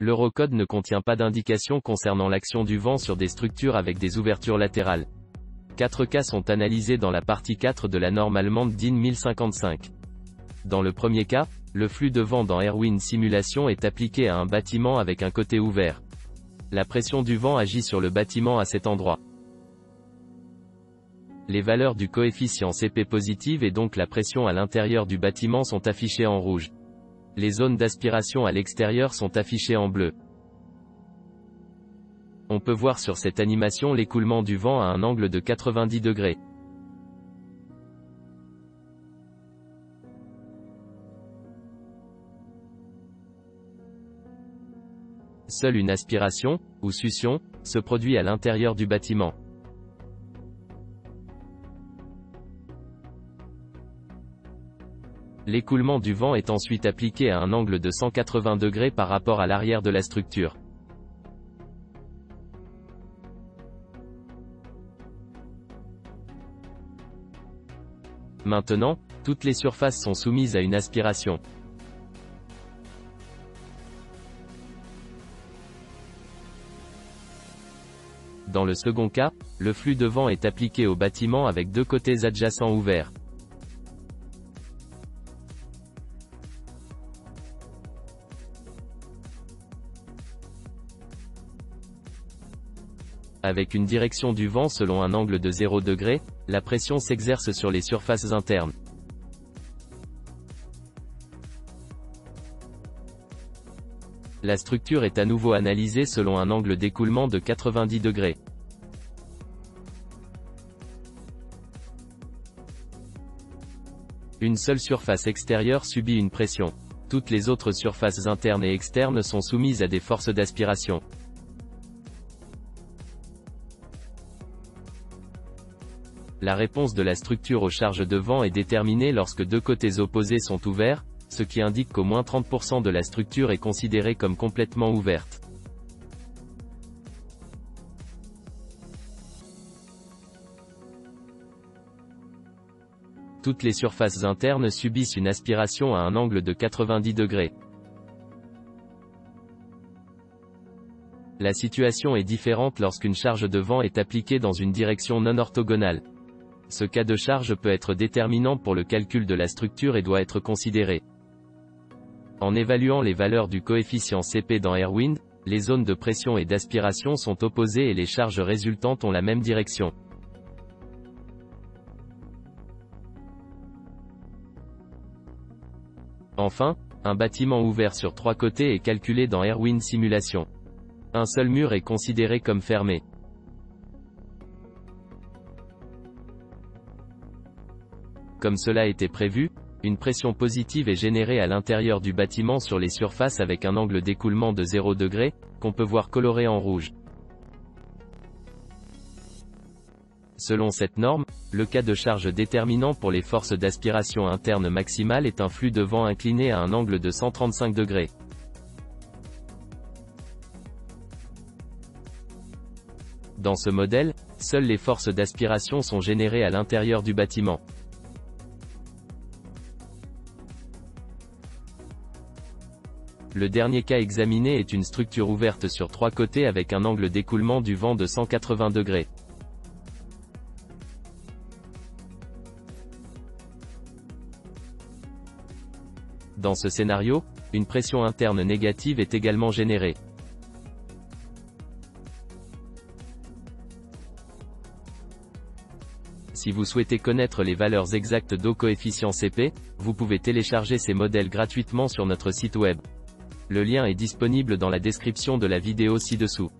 L'Eurocode ne contient pas d'indication concernant l'action du vent sur des structures avec des ouvertures latérales. 4 cas sont analysés dans la partie 4 de la norme allemande DIN 1055. Dans le premier cas, le flux de vent dans Airwind Simulation est appliqué à un bâtiment avec un côté ouvert. La pression du vent agit sur le bâtiment à cet endroit. Les valeurs du coefficient CP positive et donc la pression à l'intérieur du bâtiment sont affichées en rouge. Les zones d'aspiration à l'extérieur sont affichées en bleu. On peut voir sur cette animation l'écoulement du vent à un angle de 90 degrés. Seule une aspiration, ou succion, se produit à l'intérieur du bâtiment. L'écoulement du vent est ensuite appliqué à un angle de 180 degrés par rapport à l'arrière de la structure. Maintenant, toutes les surfaces sont soumises à une aspiration. Dans le second cas, le flux de vent est appliqué au bâtiment avec deux côtés adjacents ouverts. Avec une direction du vent selon un angle de 0 degré, la pression s'exerce sur les surfaces internes. La structure est à nouveau analysée selon un angle d'écoulement de 90 degrés. Une seule surface extérieure subit une pression. Toutes les autres surfaces internes et externes sont soumises à des forces d'aspiration. La réponse de la structure aux charges de vent est déterminée lorsque deux côtés opposés sont ouverts, ce qui indique qu'au moins 30% de la structure est considérée comme complètement ouverte. Toutes les surfaces internes subissent une aspiration à un angle de 90 degrés. La situation est différente lorsqu'une charge de vent est appliquée dans une direction non orthogonale. Ce cas de charge peut être déterminant pour le calcul de la structure et doit être considéré. En évaluant les valeurs du coefficient CP dans Airwind, les zones de pression et d'aspiration sont opposées et les charges résultantes ont la même direction. Enfin, un bâtiment ouvert sur 3 côtés est calculé dans Airwind Simulation. Un seul mur est considéré comme fermé. Comme cela était prévu, une pression positive est générée à l'intérieur du bâtiment sur les surfaces avec un angle d'écoulement de 0 degré, qu'on peut voir coloré en rouge. Selon cette norme, le cas de charge déterminant pour les forces d'aspiration interne maximale est un flux de vent incliné à un angle de 135 degrés. Dans ce modèle, seules les forces d'aspiration sont générées à l'intérieur du bâtiment. Le dernier cas examiné est une structure ouverte sur 3 côtés avec un angle d'écoulement du vent de 180 degrés. Dans ce scénario, une pression interne négative est également générée. Si vous souhaitez connaître les valeurs exactes d'O coefficient CP, vous pouvez télécharger ces modèles gratuitement sur notre site web. Le lien est disponible dans la description de la vidéo ci-dessous.